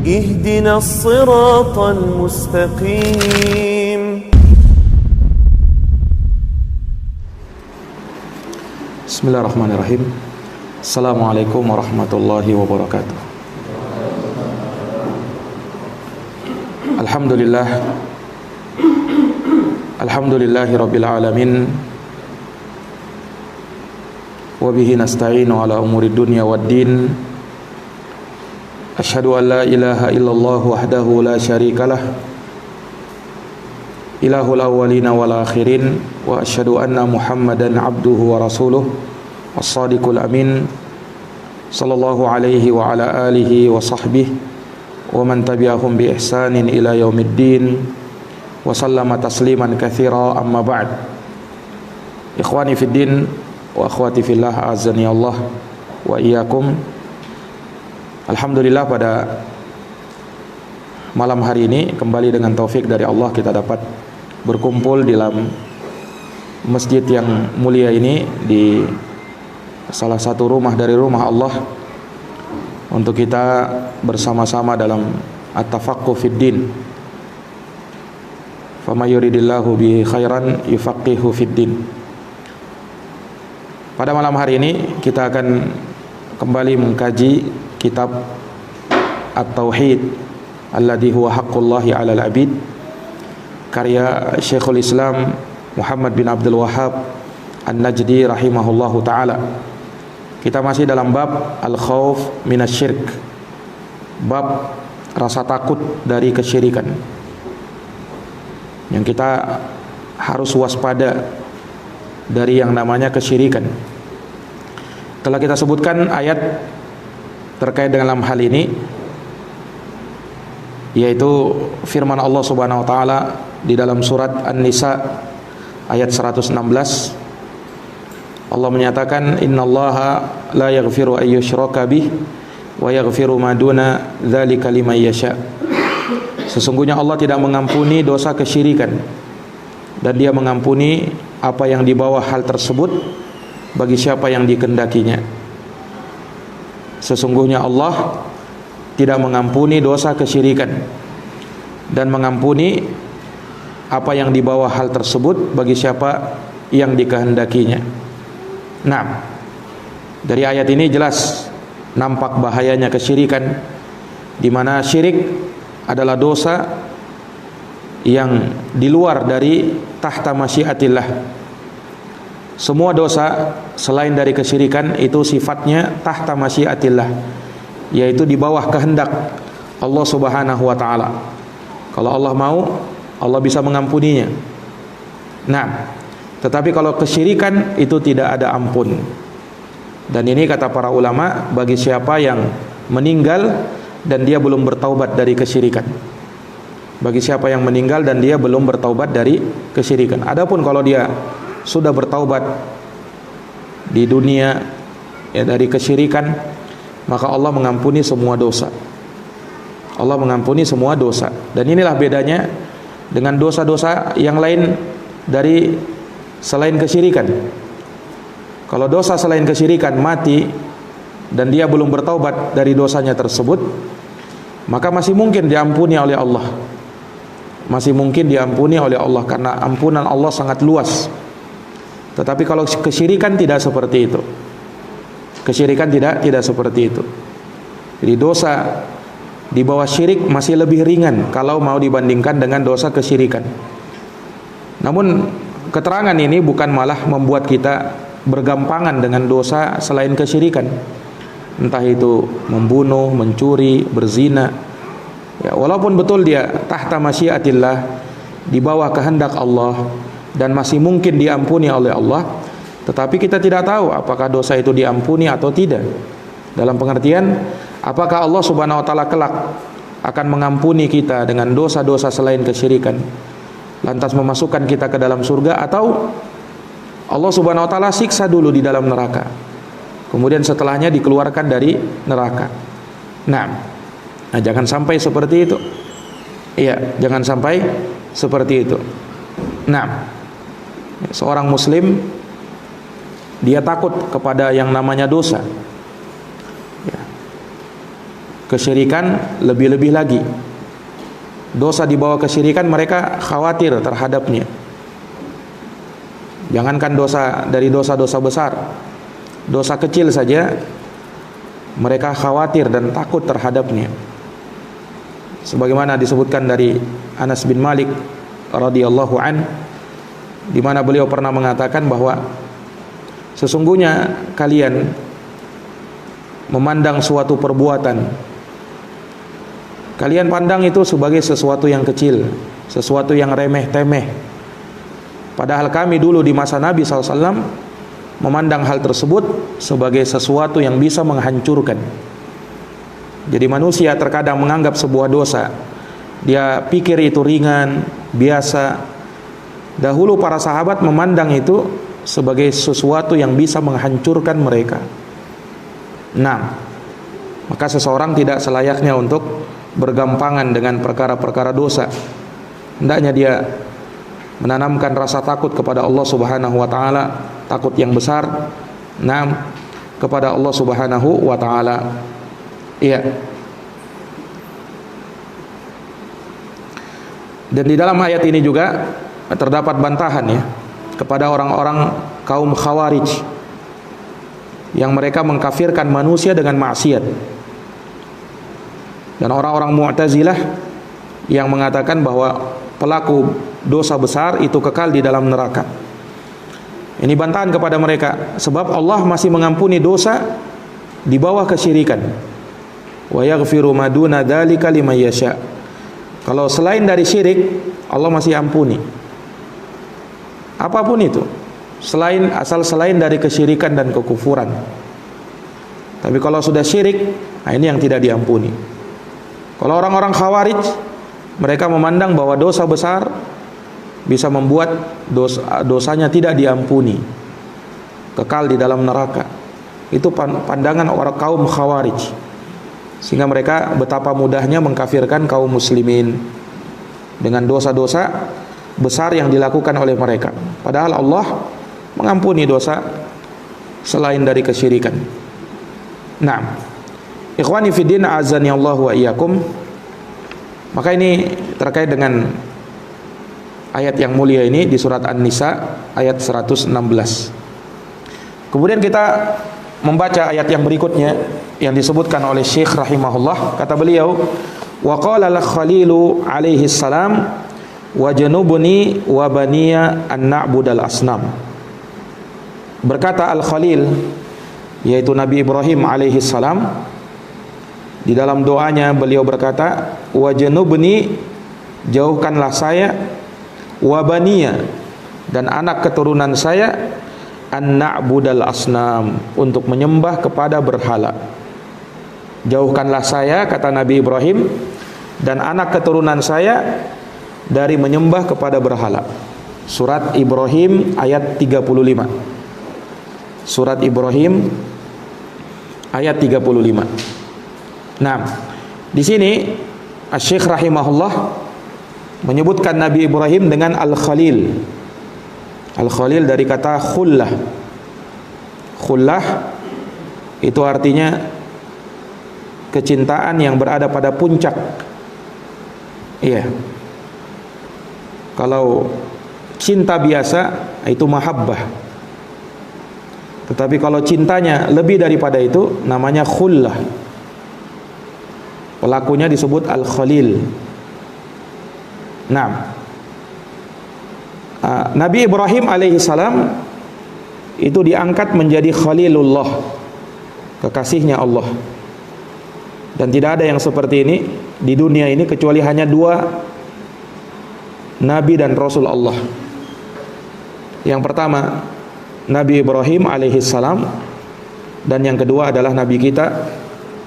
اهدنا الصراط المستقيم. Bismillahirrahmanirrahim. Assalamualaikum warahmatullahi wabarakatuh. Alhamdulillahi rabbil alamin. Wabihi nasta'inu ala umuri dunya waddin. Asyhadu an la ilaha illallah wahdahu la syarikalah, ilahul awwalina wal akhirin. Wa asyhadu anna Muhammadan abduhu wa rasuluh as-sadiqul amin, sallallahu alaihi wa ala alihi wa sahbihi wa man tabi'ahum bi ihsanin ila yaumiddin wa sallama tasliman katsira. Amma ba'd. Ikhwani fid din wa akhwati fillah, azani Allah wa iyyakum. Alhamdulillah, pada malam hari ini kembali dengan taufik dari Allah kita dapat berkumpul di dalam masjid yang mulia ini, di salah satu rumah dari rumah Allah, untuk kita bersama-sama dalam at-tafaqquh fid din. Fama yuridillahu bihi khairan yufaqihu fid din. Pada malam hari ini kita akan kembali mengkaji kitab At-Tauhid alladhi huwa haqqullahi 'alal 'abid, karya Syekhul Islam Muhammad bin Abdul Wahhab An-Najdi rahimahullahu taala. Kita masih dalam bab al-khauf minasyirk, bab rasa takut dari kesyirikan, yang kita harus waspada dari yang namanya kesyirikan. Telah kita sebutkan ayat terkait dengan hal ini, yaitu firman Allah Subhanahu wa taala di dalam surat An-Nisa ayat 116. Allah menyatakan, innallaha la yaghfiru ay yushraka bih wa yaghfiru ma duna dzalika liman yasha. Sesungguhnya Allah tidak mengampuni dosa kesyirikan, dan Dia mengampuni apa yang di bawah hal tersebut bagi siapa yang dikehendakinya. Sesungguhnya Allah tidak mengampuni dosa kesyirikan dan mengampuni apa yang di bawah hal tersebut bagi siapa yang dikehendakinya. Nah, dari ayat ini jelas nampak bahayanya kesyirikan, di mana syirik adalah dosa yang di luar dari tahta masyiatillah. Semua dosa selain dari kesyirikan itu sifatnya tahta masyiatillah, yaitu di bawah kehendak Allah Subhanahu wa taala. Kalau Allah mau, Allah bisa mengampuninya. Nah, tetapi kalau kesyirikan itu tidak ada ampun. Dan ini kata para ulama, bagi siapa yang meninggal dan dia belum bertaubat dari kesyirikan. Bagi siapa yang meninggal dan dia belum bertaubat dari kesyirikan. Adapun kalau dia sudah bertaubat di dunia ya dari kesyirikan, maka Allah mengampuni semua dosa. Allah mengampuni semua dosa. Dan inilah bedanya dengan dosa-dosa yang lain dari selain kesyirikan. Kalau dosa selain kesyirikan mati dan dia belum bertaubat dari dosanya tersebut, maka masih mungkin diampuni oleh Allah. Masih mungkin diampuni oleh Allah, karena ampunan Allah sangat luas. Tetapi kalau kesyirikan tidak seperti itu. Kesyirikan tidak seperti itu. Jadi dosa di bawah syirik masih lebih ringan kalau mau dibandingkan dengan dosa kesyirikan. Namun keterangan ini bukan malah membuat kita bergampangan dengan dosa selain kesyirikan. Entah itu membunuh, mencuri, berzina. Ya, walaupun betul dia tahta masyiatillah, di bawah kehendak Allah, dan masih mungkin diampuni oleh Allah, tetapi kita tidak tahu apakah dosa itu diampuni atau tidak. Dalam pengertian, apakah Allah Subhanahu wa taala kelak akan mengampuni kita dengan dosa-dosa selain kesyirikan, lantas memasukkan kita ke dalam surga, atau Allah Subhanahu wa taala siksa dulu di dalam neraka, kemudian setelahnya dikeluarkan dari neraka. Nah, jangan sampai seperti itu. Iya, jangan sampai seperti itu. Nah, seorang muslim dia takut kepada yang namanya dosa. Ya. kesyirikan lebih-lebih lagi. Dosa di bawah kesyirikan mereka khawatir terhadapnya. Jangankan dosa dari dosa-dosa besar, dosa kecil saja mereka khawatir dan takut terhadapnya. Sebagaimana disebutkan dari Anas bin Malik radhiyallahu an, di mana beliau pernah mengatakan bahwa sesungguhnya kalian memandang suatu perbuatan, kalian pandang itu sebagai sesuatu yang kecil, sesuatu yang remeh-temeh. Padahal kami dulu di masa Nabi SAW memandang hal tersebut sebagai sesuatu yang bisa menghancurkan. Jadi manusia terkadang menganggap sebuah dosa, dia pikir itu ringan, biasa. Dahulu para sahabat memandang itu sebagai sesuatu yang bisa menghancurkan mereka. Nah, maka seseorang tidak selayaknya untuk bergampangan dengan perkara-perkara dosa. Hendaknya dia menanamkan rasa takut kepada Allah Subhanahu wa taala, takut yang besar, kepada Allah Subhanahu wa taala. Iya. Dan di dalam ayat ini juga terdapat bantahan ya kepada orang-orang kaum Khawarij yang mereka mengkafirkan manusia dengan maksiat, dan orang-orang Mu'tazilah yang mengatakan bahwa pelaku dosa besar itu kekal di dalam neraka. Ini bantahan kepada mereka, sebab Allah masih mengampuni dosa di bawah kesyirikan. Wa yaghfiru ma duna dzalika liman yasha. Kalau selain dari syirik, Allah masih ampuni. Apapun itu, selain dari kesyirikan dan kekufuran. Tapi kalau sudah syirik, ini yang tidak diampuni. Kalau orang-orang Khawarij, mereka memandang bahwa dosa besar bisa membuat dosanya tidak diampuni, kekal di dalam neraka. Itu pandangan orang kaum Khawarij, sehingga mereka betapa mudahnya mengkafirkan kaum muslimin dengan dosa-dosa besar yang dilakukan oleh mereka. Padahal Allah mengampuni dosa selain dari kesyirikan. Nah, ikhwani fiddin azani Allah wa iyyakum. Maka ini terkait dengan ayat yang mulia ini di surat An-Nisa ayat 116. Kemudian kita membaca ayat yang berikutnya yang disebutkan oleh Syekh rahimahullah. Kata beliau, wa qala al-Khalilu alaihi salam wa janubni wa baniya an na'budal asnam. Berkata Al-Khalil, yaitu Nabi Ibrahim alaihi salam, di dalam doanya beliau berkata, wa janubni, jauhkanlah saya, wa baniya, dan anak keturunan saya, an na'budal asnam, untuk menyembah kepada berhala. Jauhkanlah saya, kata Nabi Ibrahim, dan anak keturunan saya dari menyembah kepada berhala. Surat Ibrahim ayat 35. Surat Ibrahim ayat 35. Nah, di sini Asy-Syaikh rahimahullah menyebutkan Nabi Ibrahim dengan Al-Khalil. Al-Khalil dari kata khullah. Khullah itu artinya kecintaan yang berada pada puncak. Iya. Kalau cinta biasa itu mahabbah. Tetapi kalau cintanya lebih daripada itu namanya khullah. Pelakunya disebut Al-Khalil. Nah, Nabi Ibrahim alaihissalam itu diangkat menjadi Khalilullah, kekasihnya Allah. Dan tidak ada yang seperti ini di dunia ini kecuali hanya dua Nabi dan Rasul Allah. Yang pertama Nabi Ibrahim alaihissalam, dan yang kedua adalah Nabi kita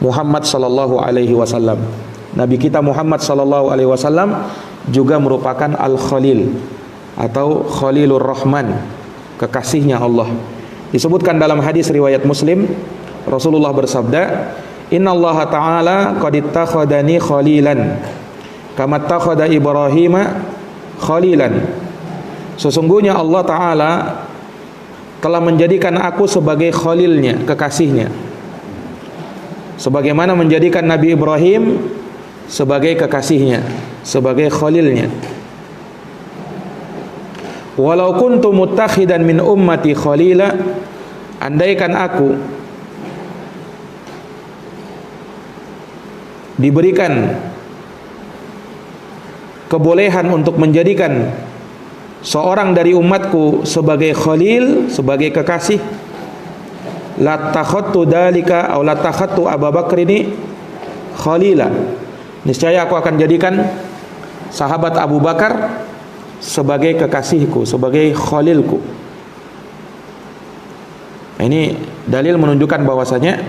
Muhammad sallallahu alaihi wasallam. Nabi kita Muhammad sallallahu alaihi wasallam juga merupakan Al-Khalil atau Khalilur Rahman, kekasihnya Allah. Disebutkan dalam hadis riwayat Muslim, Rasulullah bersabda, "Innallaha ta'ala qad ittakhadani khalilan kama ittakhadha Ibrahima khalilan." Sesungguhnya Allah Ta'ala telah menjadikan aku sebagai khalilnya, kekasihnya, sebagaimana menjadikan Nabi Ibrahim sebagai kekasihnya, sebagai khalilnya. Walau kuntu muttakhidan min ummati khalila, andaikan aku diberikan kebolehan untuk menjadikan seorang dari umatku sebagai khalil, sebagai kekasih, la takhattu dalika atau la takhattu Abu Bakar ini khalila, niscaya aku akan jadikan sahabat Abu Bakar sebagai kekasihku, sebagai khalilku. Ini dalil menunjukkan bahwasanya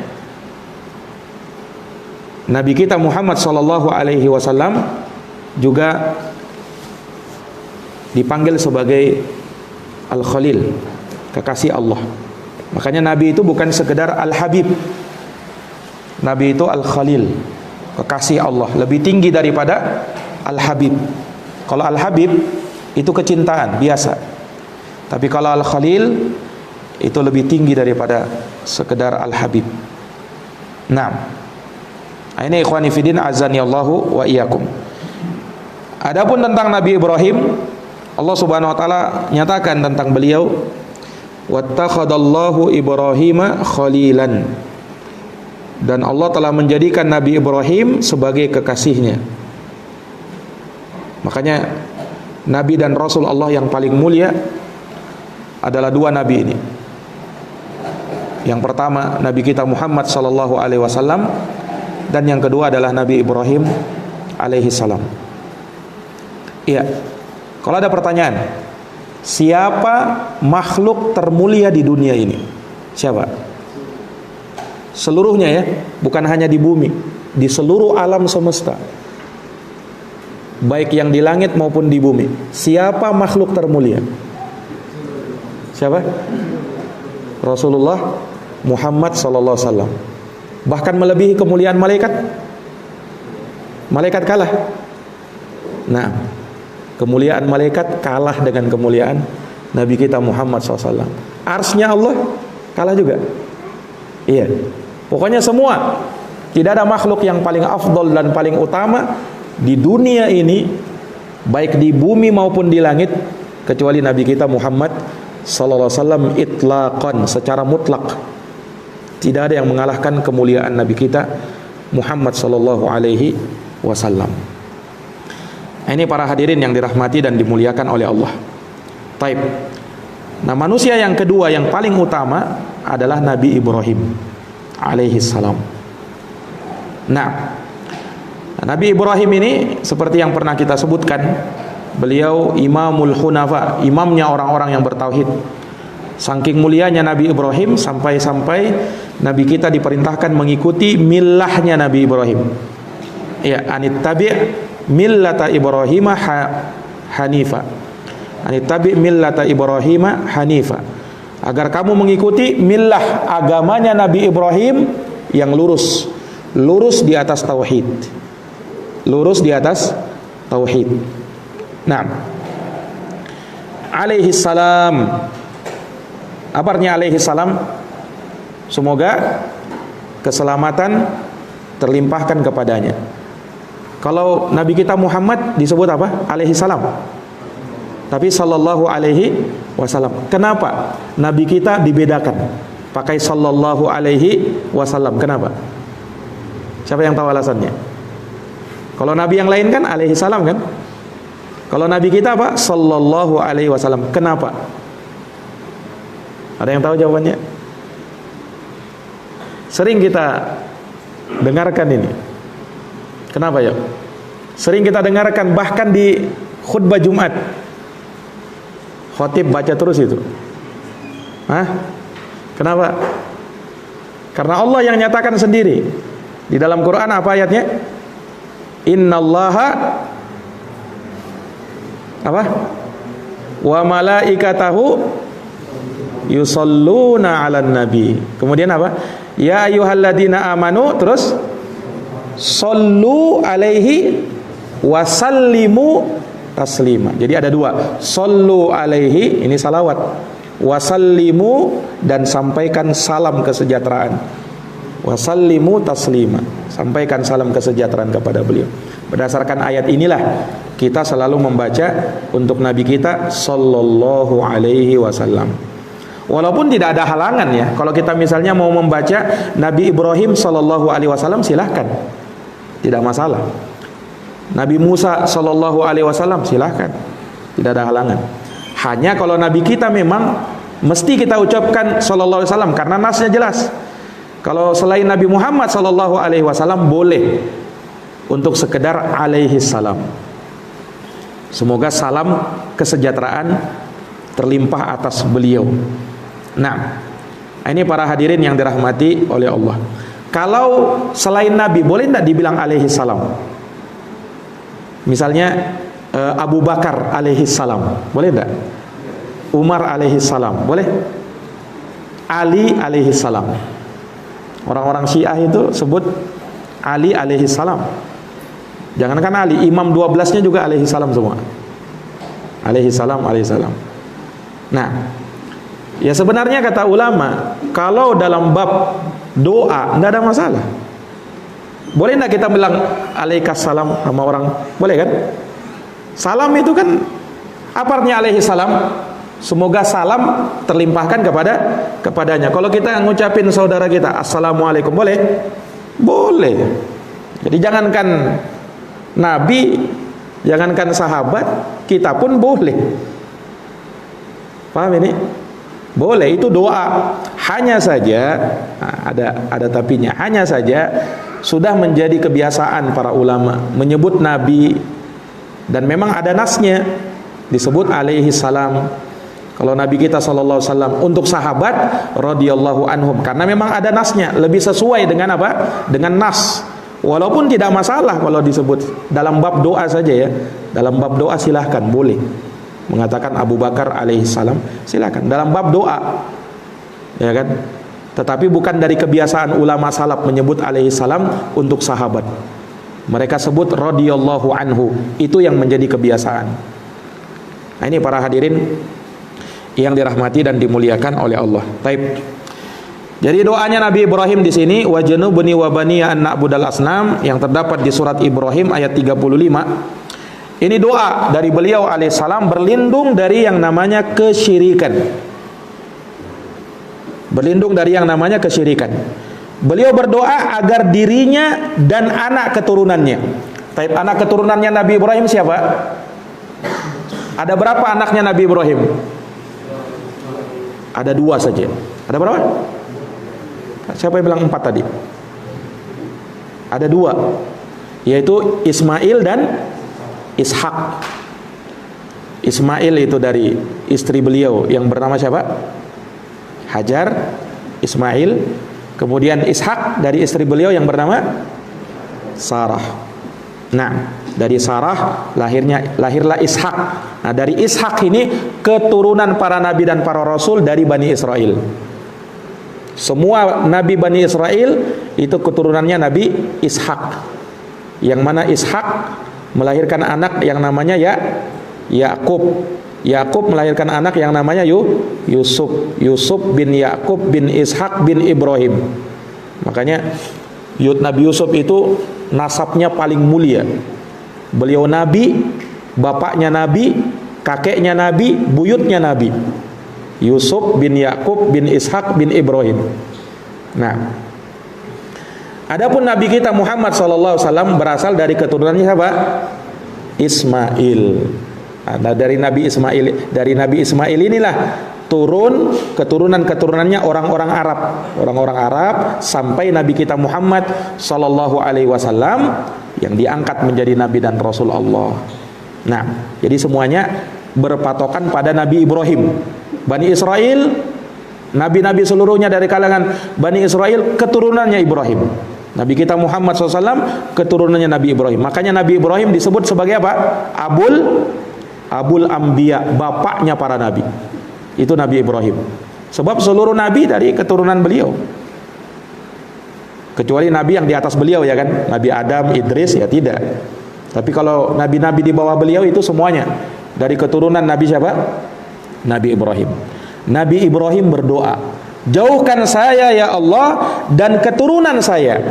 Nabi kita Muhammad sallallahu alaihi wasallam juga dipanggil sebagai Al-Khalil, kekasih Allah. Makanya Nabi itu bukan sekedar Al-Habib. Nabi itu Al-Khalil, kekasih Allah, lebih tinggi daripada Al-Habib. Kalau Al-Habib itu kecintaan biasa. Tapi kalau Al-Khalil itu lebih tinggi daripada sekedar Al-Habib. Nah, ini ikhwani fillah azani Allahu wa iyyakum. Adapun tentang Nabi Ibrahim, Allah Subhanahu wa taala nyatakan tentang beliau, wattakhadallahu Ibrahima khalilan. Dan Allah telah menjadikan Nabi Ibrahim sebagai kekasihnya. Makanya Nabi dan Rasul Allah yang paling mulia adalah dua nabi ini. Yang pertama Nabi kita Muhammad sallallahu alaihi wasallam, dan yang kedua adalah Nabi Ibrahim alaihi salam. Iya. Kalau ada pertanyaan, siapa makhluk termulia di dunia ini? Siapa? Seluruhnya ya, bukan hanya di bumi, di seluruh alam semesta. Baik yang di langit maupun di bumi. Siapa makhluk termulia? Siapa? Rasulullah Muhammad sallallahu alaihi wasallam. Bahkan melebihi kemuliaan malaikat. Malaikat kalah. Nah, kemuliaan malaikat kalah dengan kemuliaan Nabi kita Muhammad SAW. Arsy-nya Allah kalah juga. Iya. Pokoknya semua, tidak ada makhluk yang paling afdol dan paling utama di dunia ini, baik di bumi maupun di langit, kecuali Nabi kita Muhammad sallallahu alaihi wasallam itlaqan, secara mutlak. Tidak ada yang mengalahkan kemuliaan Nabi kita Muhammad sallallahu alaihi wasallam. Ini para hadirin yang dirahmati dan dimuliakan oleh Allah. Taib. Nah, manusia yang kedua yang paling utama adalah Nabi Ibrahim alaihi salam. Nah, Nabi Ibrahim ini seperti yang pernah kita sebutkan, beliau imamul hunafa, imamnya orang-orang yang bertauhid. Saking mulianya Nabi Ibrahim sampai-sampai Nabi kita diperintahkan mengikuti millahnya Nabi Ibrahim. Ya, anittabi' millata Ibrahim hanifa. Anittabi' millata Ibrahim hanifa. Agar kamu mengikuti millah, agamanya Nabi Ibrahim yang lurus. Lurus di atas tauhid. Lurus di atas tauhid. Nah, alaihi salam. Apa artinya alaihi salam? Semoga keselamatan terlimpahkan kepadanya. Kalau Nabi kita Muhammad disebut apa? Alaihi salam. Tapi sallallahu alaihi wasallam. Kenapa Nabi kita dibedakan pakai sallallahu alaihi wasallam? Kenapa? Siapa yang tahu alasannya? Kalau Nabi yang lain kan alaihi salam kan? Kalau Nabi kita apa? Sallallahu alaihi wasallam. Kenapa? Ada yang tahu jawabannya? Sering kita dengarkan ini. Kenapa ya? Sering kita dengarkan bahkan di khutbah Jumat. Khotib baca terus itu. Hah? Kenapa? Karena Allah yang nyatakan sendiri. Di dalam Quran apa ayatnya? Innallaha apa? Wa malaikatahu yusalluna 'alan nabi. Kemudian apa? Ya ayyuhalladzina amanu, terus sallu alaihi wasallimu taslima. Jadi ada dua, sallu alaihi, ini salawat, wasallimu, dan sampaikan salam kesejahteraan. wasallimu taslima. Sampaikan salam kesejahteraan kepada beliau. Berdasarkan ayat inilah kita selalu membaca untuk Nabi kita sallallahu alaihi wasallam. Walaupun tidak ada halangan ya, kalau kita misalnya mau membaca Nabi Ibrahim sallallahu alaihi wasallam silahkan, tidak masalah. Nabi Musa sallallahu alaihi wasallam silahkan, tidak ada halangan. Hanya kalau Nabi kita memang mesti kita ucapkan sallallahu alaihi wasallam karena nasnya jelas. Kalau selain Nabi Muhammad sallallahu alaihi wasallam boleh untuk sekedar alaihi salam. Semoga salam kesejahteraan terlimpah atas beliau. Nah, ini para hadirin yang dirahmati oleh Allah. Kalau selain Nabi boleh tidak dibilang alaihi salam? Misalnya Abu Bakar alaihi salam, boleh tidak? Umar alaihi salam, boleh? Ali alaihi salam. Orang-orang Syiah itu sebut Ali alaihi salam. Jangankan Ali, imam 12-nya juga alaihi salam semua. Alaihi salam, alaihi salam. Nah, ya sebenarnya kata ulama, kalau dalam bab doa tidak ada masalah. Boleh tidak kita bilang alaikas salam sama orang? Boleh kan? Salam itu kan apa artinya alaihi salam? Semoga salam terlimpahkan kepadanya. Kalau kita ngucapin saudara kita assalamualaikum, boleh? Boleh. Jadi jangankan Nabi, jangankan sahabat, kita pun boleh. Paham ini? Boleh, itu doa. Hanya saja ada tapinya. Hanya saja sudah menjadi kebiasaan para ulama menyebut Nabi, dan memang ada nasnya disebut alaihi salam. Kalau Nabi kita sallallahu alaihi wasallam untuk sahabat radhiyallahu anhum, karena memang ada nasnya, lebih sesuai dengan apa? Dengan nas. Walaupun tidak masalah kalau disebut dalam bab doa saja ya. Dalam bab doa silahkan, boleh mengatakan Abu Bakar alaihi salam, silakan dalam bab doa, ya kan. Tetapi bukan dari kebiasaan ulama salaf menyebut alaihi salam untuk sahabat. Mereka sebut radhiyallahu anhu, itu yang menjadi kebiasaan. Nah, ini para hadirin yang dirahmati dan dimuliakan oleh Allah. Taib. Jadi doanya Nabi Ibrahim di sini, wajnubni wa baniya an na'budal asnam, yang terdapat di surat Ibrahim ayat 35. Ini doa dari beliau alaihissalam berlindung dari yang namanya kesyirikan. Berlindung dari yang namanya kesyirikan. Beliau berdoa agar dirinya dan anak keturunannya. Taib, anak keturunannya Nabi Ibrahim siapa? Ada berapa anaknya Nabi Ibrahim? Ada 2 saja. Ada berapa? Siapa yang bilang 4 tadi? Ada 2, yaitu Ismail dan Ishak. Ismail itu dari istri beliau yang bernama siapa? Hajar, Ismail. Kemudian Ishak dari istri beliau yang bernama Sarah. Nah, dari Sarah lahirlah Ishak. Nah, dari Ishak ini keturunan para nabi dan para rasul dari Bani Israel. Semua nabi Bani Israel itu keturunannya Nabi Ishak. Yang mana Ishak melahirkan anak yang namanya Yakub. Yakub melahirkan anak yang namanya Yusuf. Yusuf bin Yakub bin Ishak bin Ibrahim. Makanya Nabi Yusuf itu nasabnya paling mulia. Beliau nabi, bapaknya nabi, kakeknya nabi, buyutnya nabi. Yusuf bin Yakub bin Ishak bin Ibrahim. Nah, adapun Nabi kita Muhammad sallallahu alaihi wasallam berasal dari keturunannya siapa? Ismail. Nah, dari Nabi Ismail inilah turun keturunan-keturunannya orang-orang Arab. Orang-orang Arab sampai Nabi kita Muhammad sallallahu alaihi wasallam yang diangkat menjadi nabi dan rasul Allah. Nah, jadi semuanya berpatokan pada Nabi Ibrahim. Bani Israel, nabi-nabi seluruhnya dari kalangan Bani Israel keturunannya Ibrahim. Nabi kita Muhammad SAW keturunannya Nabi Ibrahim. Makanya Nabi Ibrahim disebut sebagai apa? Abul Anbiya, bapaknya para nabi. Itu Nabi Ibrahim. Sebab seluruh nabi dari keturunan beliau. Kecuali nabi yang di atas beliau ya kan, Nabi Adam, Idris ya tidak. Tapi kalau nabi-nabi di bawah beliau itu semuanya dari keturunan Nabi siapa? Nabi Ibrahim. Nabi Ibrahim berdoa, Jauhkan saya ya Allah dan keturunan saya.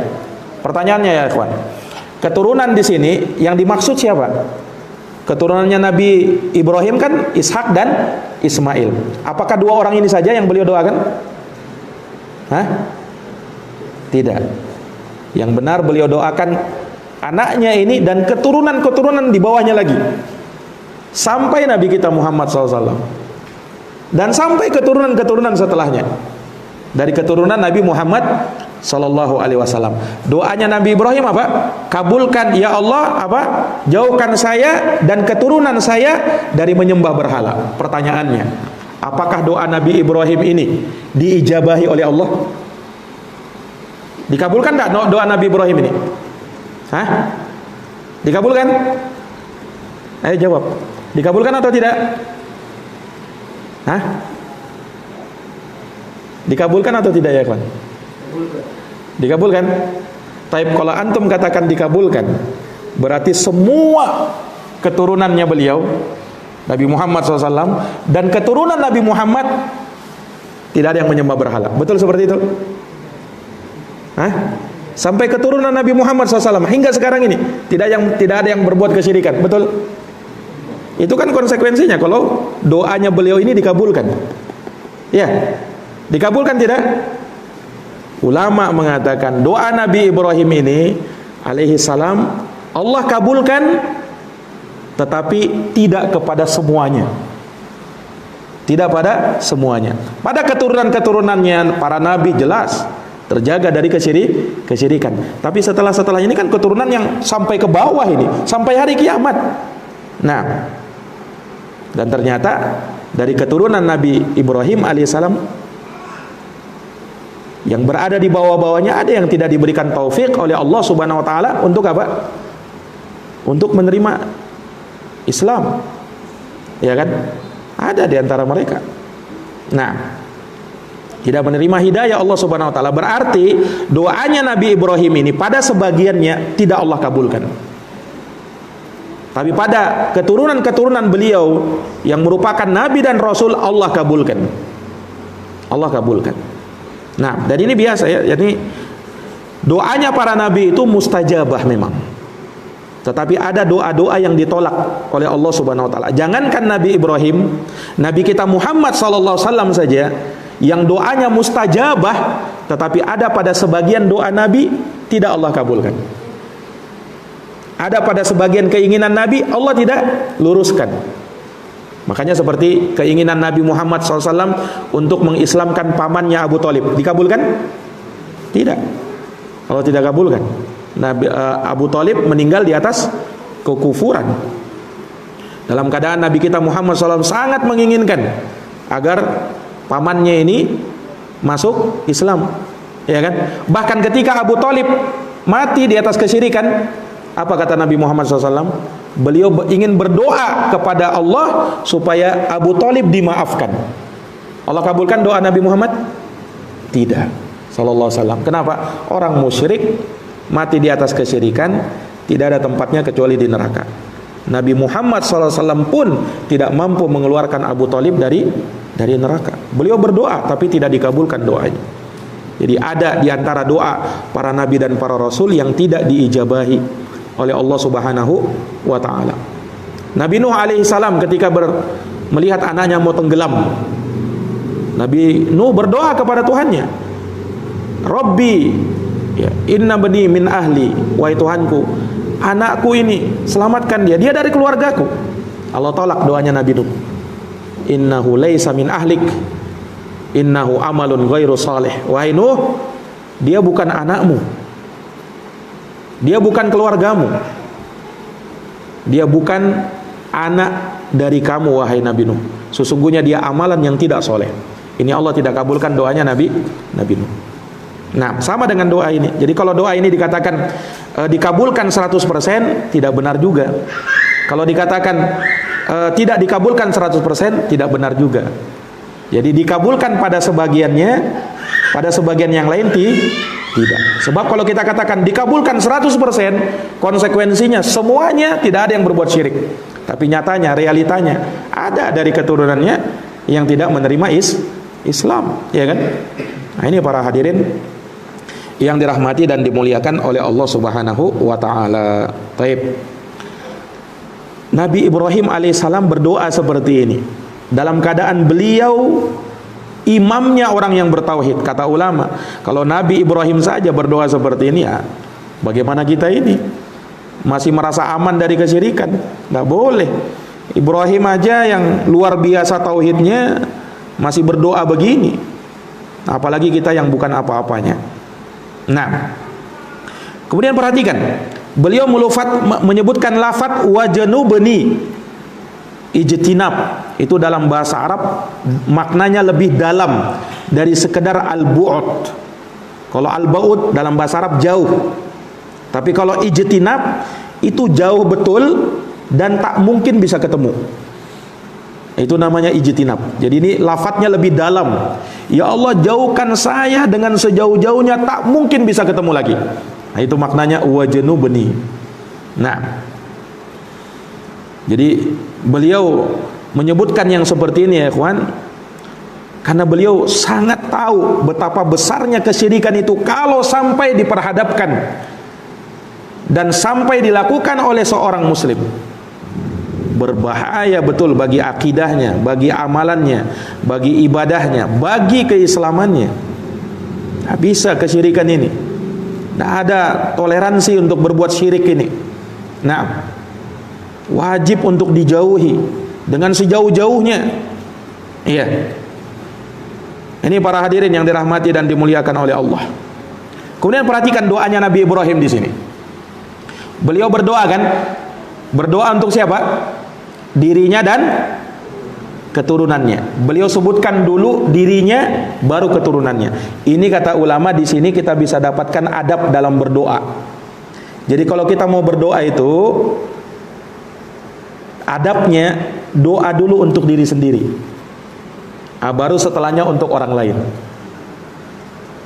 Pertanyaannya ya ikhwan, keturunan di sini yang dimaksud siapa? Keturunannya Nabi Ibrahim kan Ishak dan Ismail. Apakah dua orang ini saja yang beliau doakan? Hah? Tidak. Yang benar beliau doakan anaknya ini dan keturunan-keturunan di bawahnya lagi, sampai Nabi kita Muhammad SAW, dan sampai keturunan-keturunan setelahnya. Dari keturunan Nabi Muhammad Sallallahu Alaihi Wasallam. Doanya Nabi Ibrahim apa? Kabulkan ya Allah apa? Jauhkan saya dan keturunan saya dari menyembah berhala. Pertanyaannya, apakah doa Nabi Ibrahim ini diijabahi oleh Allah? Dikabulkan tidak doa Nabi Ibrahim ini? Hah? Dikabulkan? Ayo jawab. Dikabulkan atau tidak? Hah? Dikabulkan atau tidak ya kawan? Dikabulkan. Taib, kalau antum katakan dikabulkan, berarti semua keturunannya beliau Nabi Muhammad SAW dan keturunan Nabi Muhammad tidak ada yang menyembah berhala. Betul seperti itu? Hah? Sampai keturunan Nabi Muhammad SAW hingga sekarang ini tidak ada yang berbuat kesyirikan. Betul? Itu kan konsekuensinya kalau doanya beliau ini dikabulkan. Ya, dikabulkan tidak? Ulama mengatakan doa Nabi Ibrahim ini alaihi salam Allah kabulkan, tetapi tidak kepada semuanya. Tidak pada semuanya. Pada keturunan-keturunannya para nabi jelas terjaga dari kesyirikan. Tapi setelah ini kan keturunan yang sampai ke bawah ini, sampai hari kiamat. Nah, dan ternyata dari keturunan Nabi Ibrahim alaihissalam yang berada di bawah-bawahnya ada yang tidak diberikan taufik oleh Allah Subhanahu wa taala untuk apa? Untuk menerima Islam. Ya kan? Ada di antara mereka. Nah, tidak menerima hidayah Allah Subhanahu wa taala, berarti doanya Nabi Ibrahim ini pada sebagiannya tidak Allah kabulkan. Tapi pada keturunan-keturunan beliau yang merupakan nabi dan rasul Allah kabulkan. Allah kabulkan. Nah, dan ini biasa ya. Jadi doanya para nabi itu mustajabah memang. Tetapi ada doa-doa yang ditolak oleh Allah Subhanahu wa taala. Jangankan Nabi Ibrahim, Nabi kita Muhammad sallallahu alaihi wasallam saja yang doanya mustajabah, tetapi ada pada sebagian doa nabi tidak Allah kabulkan. Ada pada sebagian keinginan nabi Allah tidak luruskan. Makanya seperti keinginan Nabi Muhammad SAW untuk mengislamkan pamannya Abu Thalib, dikabulkan? Tidak. Allah tidak kabulkan. Nabi Abu Thalib meninggal di atas kekufuran. Dalam keadaan Nabi kita Muhammad SAW sangat menginginkan agar pamannya ini masuk Islam, ya kan? Bahkan ketika Abu Thalib mati di atas kesyirikan, apa kata Nabi Muhammad SAW? Beliau ingin berdoa kepada Allah supaya Abu Thalib dimaafkan. Allah kabulkan doa Nabi Muhammad? Tidak. Sallallahu alaihi wasallam. Kenapa? Orang musyrik mati di atas kesyirikan tidak ada tempatnya kecuali di neraka. Nabi Muhammad SAW pun tidak mampu mengeluarkan Abu Thalib dari neraka. Beliau berdoa tapi tidak dikabulkan doanya. Jadi ada di antara doa para nabi dan para rasul yang tidak diijabahi oleh Allah Subhanahu wa taala. Nabi Nuh alaihi salam ketika melihat anaknya mau tenggelam, Nabi Nuh berdoa kepada Tuhannya, Rabbi ya, inna bani min ahli, wahai Tuhanku, anakku ini selamatkan dia dari keluargaku. Allah tolak doanya Nabi Nuh. Innahu laisa min ahlik, innahu amalun ghairu salih. Wahai Nuh, dia bukan anakmu, dia bukan keluargamu, dia bukan anak dari kamu wahai Nabi Nuh. Sesungguhnya dia amalan yang tidak soleh. Ini Allah tidak kabulkan doanya Nabi Nuh. Nah, sama dengan doa ini. Jadi kalau doa ini dikatakan dikabulkan 100%, tidak benar juga. Kalau dikatakan tidak dikabulkan 100%, tidak benar juga. Jadi dikabulkan pada sebagiannya, pada sebagian yang lain tidak. Sebab kalau kita katakan dikabulkan 100%, konsekuensinya semuanya tidak ada yang berbuat syirik. Tapi nyatanya, realitanya ada dari keturunannya yang tidak menerima Islam, ya kan? Nah, ini para hadirin yang dirahmati dan dimuliakan oleh Allah Subhanahu wa taala. Baik. Nabi Ibrahim alaihissalam berdoa seperti ini dalam keadaan beliau imamnya orang yang bertauhid. Kata ulama, kalau Nabi Ibrahim saja berdoa seperti ini, ya bagaimana kita ini? Masih merasa aman dari kesyirikan? Nggak boleh. Ibrahim aja yang luar biasa tauhidnya masih berdoa begini, apalagi kita yang bukan apa-apanya. Nah, kemudian perhatikan, beliau menyebutkan lafaz wajanubni, ijtinab. Itu dalam bahasa Arab maknanya lebih dalam dari sekedar al-bu'ud. Kalau al-bu'ud dalam bahasa Arab jauh, tapi kalau ijtinab itu jauh betul dan tak mungkin bisa ketemu. Itu namanya ijtinab. Jadi ini lafadznya lebih dalam. Ya Allah, jauhkan saya dengan sejauh-jauhnya, tak mungkin bisa ketemu lagi. Nah, itu maknanya wajanubni. Nah, jadi beliau menyebutkan yang seperti ini ya ikhwan, karena beliau sangat tahu betapa besarnya kesyirikan itu kalau sampai diperhadapkan dan sampai dilakukan oleh seorang muslim. Berbahaya betul bagi akidahnya, bagi amalannya, bagi ibadahnya, bagi keislamannya. Tidak bisa kesyirikan ini. Tidak ada toleransi untuk berbuat syirik ini. Nah, wajib untuk dijauhi dengan sejauh-jauhnya. Iya. Ini para hadirin yang dirahmati dan dimuliakan oleh Allah. Kemudian perhatikan doanya Nabi Ibrahim di sini. Beliau berdoa kan? Berdoa untuk siapa? Dirinya dan keturunannya. Beliau sebutkan dulu dirinya, baru keturunannya. Ini kata ulama, di sini kita bisa dapatkan adab dalam berdoa. Jadi kalau kita mau berdoa itu adabnya doa dulu untuk diri sendiri, baru setelahnya untuk orang lain.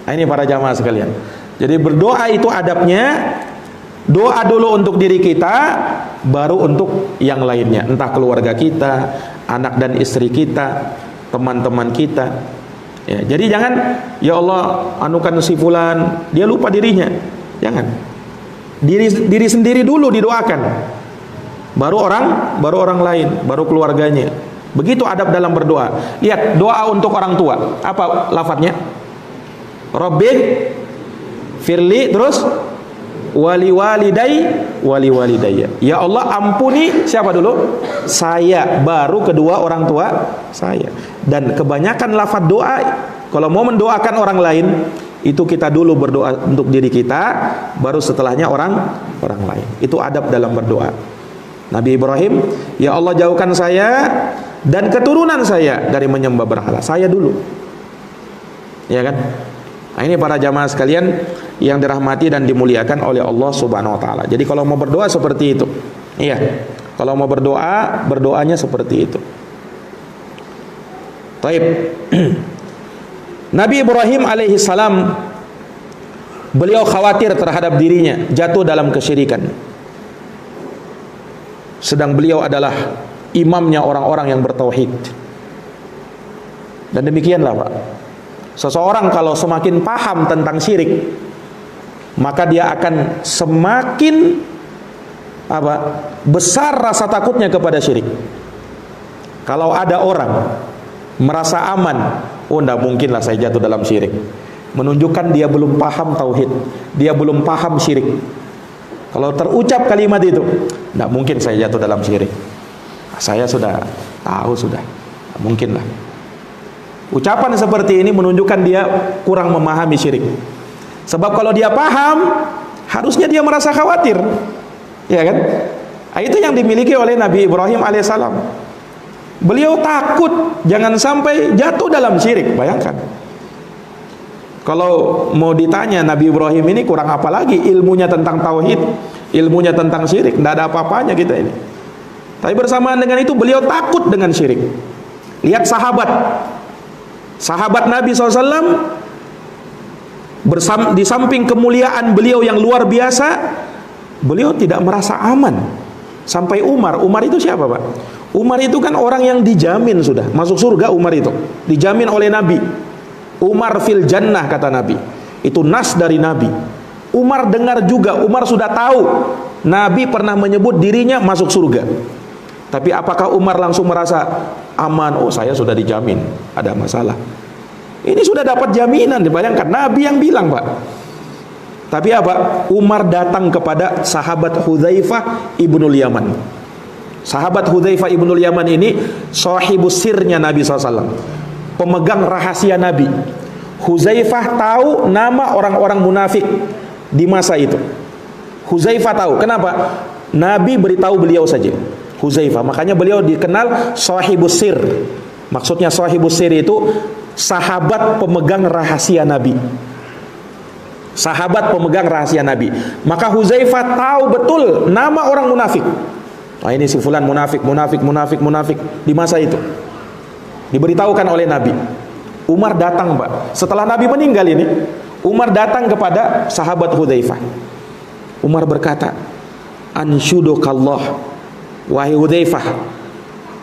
Nah, ini para jamaah sekalian. Jadi berdoa itu adabnya, doa dulu untuk diri kita, baru untuk yang lainnya, entah keluarga kita, anak dan istri kita, teman-teman kita. Ya, jadi jangan, ya Allah anukan si fulan, dia lupa dirinya. Jangan. Diri sendiri dulu didoakan, baru orang lain, baru keluarganya. Begitu adab dalam berdoa. Lihat doa untuk orang tua, apa lafadznya? Rabbi firli, terus wali walidayya. Ya Allah ampuni siapa dulu? Saya, baru kedua orang tua saya. Dan kebanyakan lafaz doa kalau mau mendoakan orang lain itu kita dulu berdoa untuk diri kita, baru setelahnya orang lain. Itu adab dalam berdoa. Nabi Ibrahim, ya Allah jauhkan saya dan keturunan saya dari menyembah berhala. Saya dulu. Ya kan? Nah, ini para jamaah sekalian yang dirahmati dan dimuliakan oleh Allah Subhanahu wa taala. Jadi kalau mau berdoa seperti itu. Iya. Kalau mau berdoa, berdoanya seperti itu. Taib. Nabi Ibrahim alaihi salam, beliau khawatir terhadap dirinya jatuh dalam kesyirikan. Sedang beliau adalah imamnya orang-orang yang bertauhid. Dan demikianlah Pak, seseorang kalau semakin paham tentang syirik, maka dia akan semakin besar rasa takutnya kepada syirik. Kalau ada orang merasa aman, oh enggak mungkinlah saya jatuh dalam syirik, menunjukkan dia belum paham tauhid, dia belum paham syirik. Kalau terucap kalimat itu, enggak mungkin saya jatuh dalam syirik, saya sudah tahu, sudah mungkinlah. Ucapan seperti ini menunjukkan dia kurang memahami syirik. Sebab kalau dia paham, harusnya dia merasa khawatir, ya kan? Nah, itu yang dimiliki oleh Nabi Ibrahim alaihissalam. Beliau takut jangan sampai jatuh dalam syirik. Bayangkan, kalau mau ditanya Nabi Ibrahim ini kurang apa lagi ilmunya tentang tauhid, ilmunya tentang syirik, tidak ada apa-apanya kita ini. Tapi bersamaan dengan itu beliau takut dengan syirik. Lihat sahabat Nabi SAW, di samping kemuliaan beliau yang luar biasa, beliau tidak merasa aman. Sampai Umar itu siapa Pak? Umar itu kan orang yang dijamin sudah masuk surga. Umar itu dijamin oleh Nabi. Umar fil jannah kata Nabi. Itu nas dari Nabi. Umar dengar juga, Umar sudah tahu Nabi pernah menyebut dirinya masuk surga. Tapi apakah Umar langsung merasa aman? Oh, saya sudah dijamin, ada masalah. Ini sudah dapat jaminan, dibayangkan Nabi yang bilang, Pak. Tapi apa? Umar datang kepada sahabat Hudzaifah ibnul Yaman. Sahabat Hudzaifah ibnul Yaman ini sahibus sirnya Nabi SAW, pemegang rahasia Nabi. Hudzaifah tahu nama orang-orang munafik di masa itu. Hudzaifah tahu. Kenapa? Nabi beritahu beliau saja, Hudzaifah. Makanya beliau dikenal sahibus sir. Maksudnya sahibus sir itu sahabat pemegang rahasia Nabi. Sahabat pemegang rahasia Nabi. Maka Hudzaifah tahu betul nama orang munafik. Nah, ini si fulan munafik di masa itu. Diberitahukan oleh Nabi. Umar datang, Pak. Setelah Nabi meninggal ini, Umar datang kepada sahabat Hudzaifah. Umar berkata, "Anshudukallah, wahai Hudzaifah,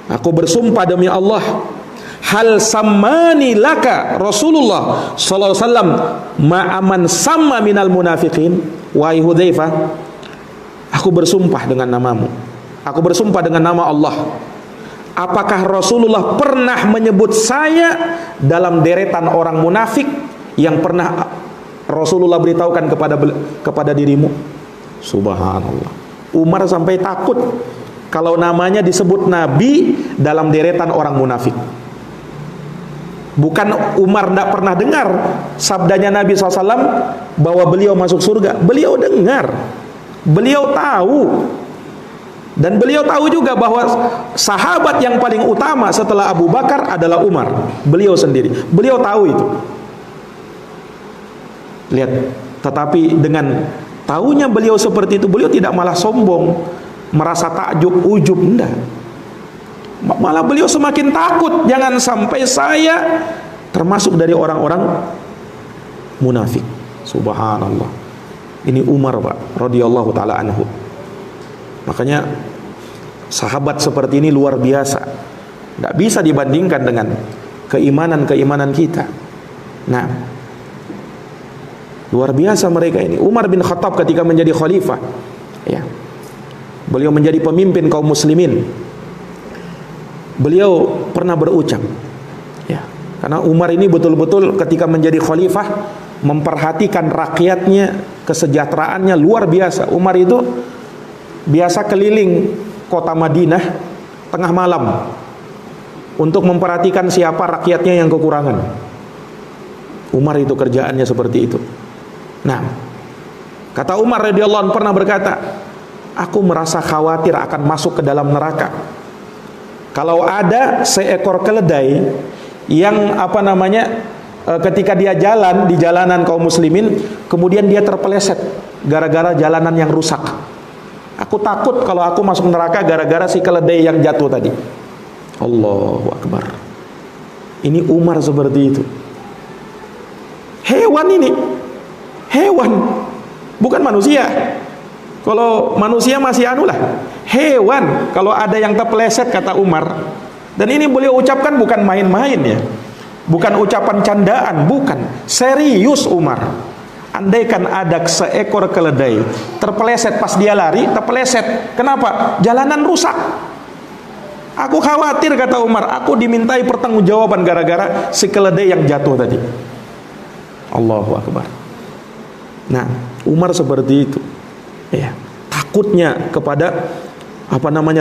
aku bersumpah demi Allah, hal sammani laka Rasulullah sallallahu alaihi wasallam ma'aman samma minal munafiqin." Wahai Hudzaifah, aku bersumpah dengan namamu, aku bersumpah dengan nama Allah, apakah Rasulullah pernah menyebut saya dalam deretan orang munafik yang pernah Rasulullah beritahukan kepada dirimu? Subhanallah. Umar sampai takut kalau namanya disebut Nabi dalam deretan orang munafik. Bukan Umar tidak pernah dengar sabdanya Nabi SAW bahwa beliau masuk surga. Beliau dengar, beliau tahu. Dan beliau tahu juga bahwa sahabat yang paling utama setelah Abu Bakar adalah Umar. Beliau sendiri, beliau tahu itu. Lihat, tetapi dengan tahunya beliau seperti itu, beliau tidak malah sombong, merasa takjub, ujub, enggak. Malah beliau semakin takut, jangan sampai saya termasuk dari orang-orang munafik. Subhanallah. Ini Umar, Pak, radhiyallahu taala anhu. Makanya sahabat seperti ini luar biasa. Tidak bisa dibandingkan dengan keimanan kita. Nah, luar biasa mereka ini. Umar bin Khattab ketika menjadi khalifah, ya, beliau menjadi pemimpin kaum muslimin. Beliau pernah berucap, ya, karena Umar ini betul-betul ketika menjadi khalifah memperhatikan rakyatnya, kesejahteraannya luar biasa. Umar itu biasa keliling kota Madinah tengah malam untuk memperhatikan siapa rakyatnya yang kekurangan. Umar itu kerjaannya seperti itu. Nah, kata Umar radhiyallahu anhu pernah berkata, aku merasa khawatir akan masuk ke dalam neraka kalau ada seekor keledai yang ketika dia jalan di jalanan kaum muslimin, kemudian dia terpeleset gara-gara jalanan yang rusak. Aku takut kalau aku masuk neraka gara-gara si keledai yang jatuh tadi. Allahu Akbar. Ini Umar seperti itu. Hewan ini, hewan, bukan manusia. Kalau manusia masih anulah, hewan kalau ada yang terpeleset, kata Umar. Dan ini beliau ucapkan bukan main-main ya, bukan ucapan candaan, bukan, serius Umar. Andaikan ada seekor keledai terpeleset pas dia lari, terpeleset. Kenapa? Jalanan rusak. Aku khawatir, kata Umar, aku dimintai pertanggungjawaban gara-gara si keledai yang jatuh tadi. Allahu Akbar. Nah, Umar seperti itu. Ya, takutnya kepada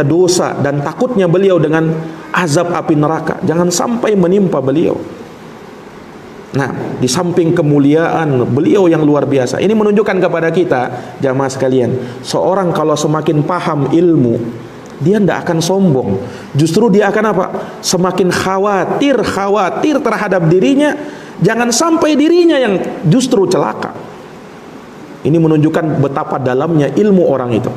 dosa dan takutnya beliau dengan azab api neraka. Jangan sampai menimpa beliau. Nah, di samping kemuliaan beliau yang luar biasa, ini menunjukkan kepada kita, jamaah sekalian, seorang kalau semakin paham ilmu, dia tidak akan sombong. Justru dia akan apa? Semakin khawatir terhadap dirinya, jangan sampai dirinya yang justru celaka. Ini menunjukkan betapa dalamnya ilmu orang itu.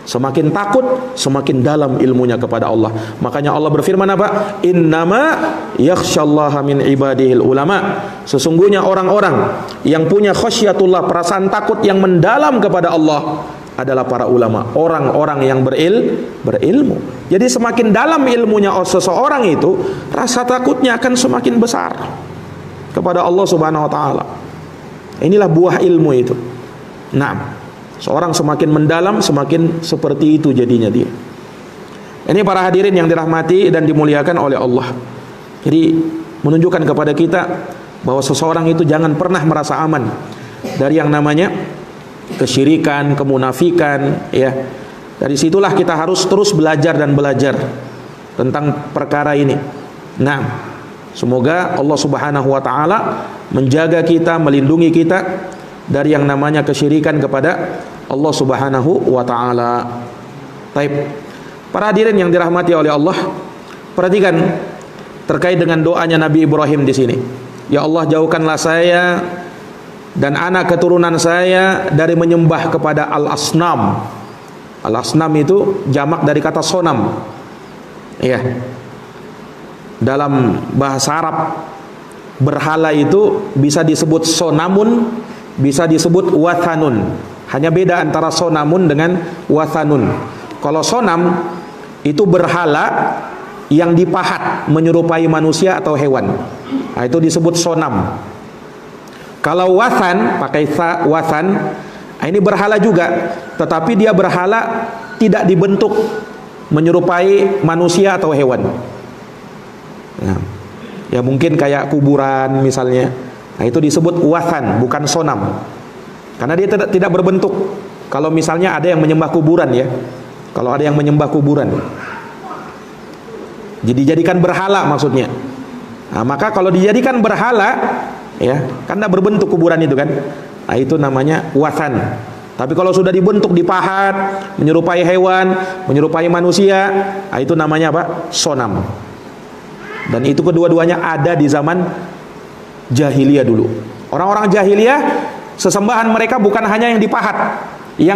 Semakin takut, semakin dalam ilmunya kepada Allah. Makanya Allah berfirman apa? Innama yakhsyallaha min ibadihil ulama. Sesungguhnya orang-orang yang punya khasyatullah, perasaan takut yang mendalam kepada Allah, adalah para ulama, orang-orang yang berilmu. Jadi semakin dalam ilmunya seseorang itu, rasa takutnya akan semakin besar kepada Allah Subhanahu wa taala. Inilah buah ilmu itu. Nah, seorang semakin mendalam, semakin seperti itu jadinya dia. Ini para hadirin yang dirahmati dan dimuliakan oleh Allah. Jadi menunjukkan kepada kita bahwa seseorang itu jangan pernah merasa aman dari yang namanya kesyirikan, kemunafikan, ya. Dari situlah kita harus terus belajar dan belajar tentang perkara ini. Nah, semoga Allah Subhanahu wa taala menjaga kita, melindungi kita dari yang namanya kesyirikan kepada Allah Subhanahu wa taala. Baik. Para hadirin yang dirahmati oleh Allah, perhatikan terkait dengan doanya Nabi Ibrahim di sini. Ya Allah, jauhkanlah saya dan anak keturunan saya dari menyembah kepada al-asnam. Al-asnam itu jamak dari kata sonam. Ya. Dalam bahasa Arab, berhala itu bisa disebut sonamun, bisa disebut wathanun. Hanya beda antara sonamun dengan wathanun. Kalau sonam itu berhala yang dipahat menyerupai manusia atau hewan. Nah, itu disebut sonam. Kalau wathan, pakai tha, wathan, ini berhala juga, tetapi dia berhala tidak dibentuk menyerupai manusia atau hewan. Nah, ya mungkin kayak kuburan misalnya. Nah, itu disebut wathan, bukan sonam. Karena dia tidak berbentuk. Kalau misalnya ada yang menyembah kuburan, ya. Kalau ada yang menyembah kuburan, jadi dijadikan berhala maksudnya. Nah, maka kalau dijadikan berhala, ya, karena berbentuk kuburan itu kan, nah, itu namanya wathan. Tapi kalau sudah dibentuk, dipahat, menyerupai hewan, menyerupai manusia, nah, itu namanya apa? Sonam. Dan itu kedua-duanya ada di zaman jahiliyah dulu. Orang-orang jahiliyah, sesembahan mereka bukan hanya yang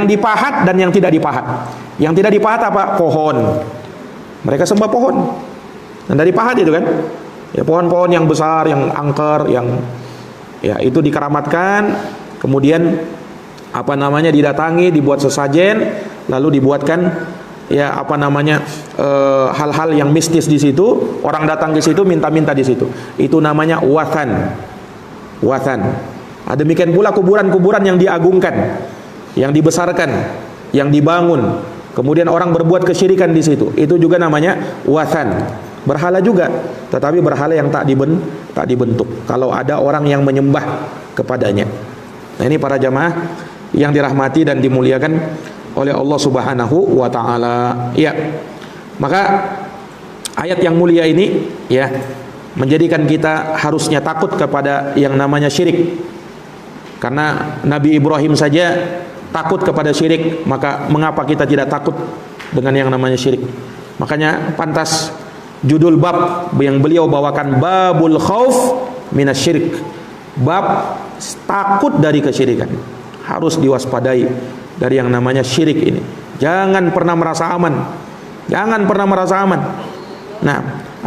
dipahat dan yang tidak dipahat. Yang tidak dipahat apa? Pohon. Mereka sembah pohon. Dan dari pahat itu kan, ya pohon-pohon yang besar, yang angker, yang ya itu dikeramatkan, kemudian apa namanya didatangi, dibuat sesajen, lalu dibuatkan ya apa namanya hal-hal yang mistis di situ. Orang datang ke situ minta-minta di situ. Itu namanya wathan. Wathan. Nah, demikian pula kuburan-kuburan yang diagungkan, yang dibesarkan, yang dibangun. Kemudian orang berbuat kesyirikan di situ. Itu juga namanya wathan. Berhala juga, tetapi berhala yang tak dibentuk. Kalau ada orang yang menyembah kepadanya. Nah, ini para jamaah yang dirahmati dan dimuliakan oleh Allah Subhanahu wa taala. Ya. Maka ayat yang mulia ini ya menjadikan kita harusnya takut kepada yang namanya syirik. Karena Nabi Ibrahim saja takut kepada syirik, maka mengapa kita tidak takut dengan yang namanya syirik? Makanya pantas judul bab yang beliau bawakan babul khauf minasyirik. Bab takut dari kesyirikan. Harus diwaspadai dari yang namanya syirik ini. Jangan pernah merasa aman. Jangan pernah merasa aman. Nah,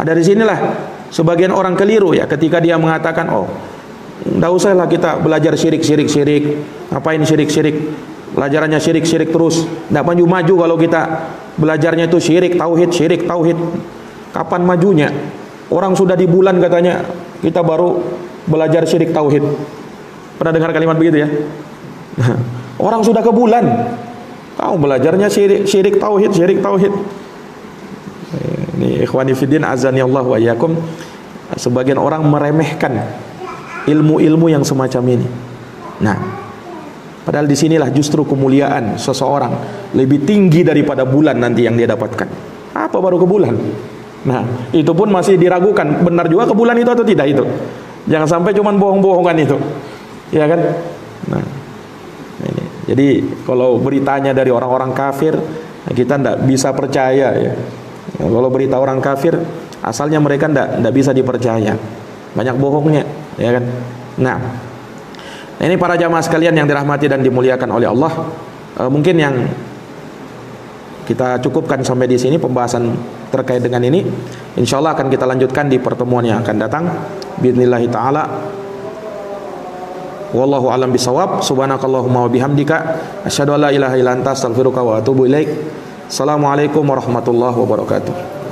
dari sinilah sebagian orang keliru ya ketika dia mengatakan, "Oh, enggak usahlah kita belajar syirik. Ngapain syirik? Pelajarannya syirik terus. Enggak maju-maju kalau kita belajarnya itu syirik tauhid. Kapan majunya? Orang sudah di bulan katanya kita baru belajar syirik tauhid." Pernah dengar kalimat begitu ya? Orang sudah ke bulan, kamu belajarnya syirik tauhid. Ini ikhwani fiddin azani Allah wa iyyakum. Sebagian orang meremehkan ilmu-ilmu yang semacam ini. Nah, padahal disinilah justru kemuliaan seseorang lebih tinggi daripada bulan nanti yang dia dapatkan. Apa baru ke bulan? Nah, itu pun masih diragukan, benar juga ke bulan itu atau tidak itu. Jangan sampai cuman bohong-bohongan itu. Ya kan? Nah, ini. Jadi kalau beritanya dari orang-orang kafir, kita tidak bisa percaya ya. Kalau berita orang kafir, asalnya mereka tidak bisa dipercaya. Banyak bohongnya, ya kan? Nah, ini para jamaah sekalian yang dirahmati dan dimuliakan oleh Allah. Mungkin yang kita cukupkan sampai di sini pembahasan terkait dengan ini. Insyaallah akan kita lanjutkan di pertemuan yang akan datang. Bismillahirrahmanirrahim. Wallahu alam bisawab. Subhanakallahumma wa bihamdika asyhadu an la ilaha illa anta astaghfiruka wa atubu ilaik. Assalamualaikum warahmatullahi wabarakatuh.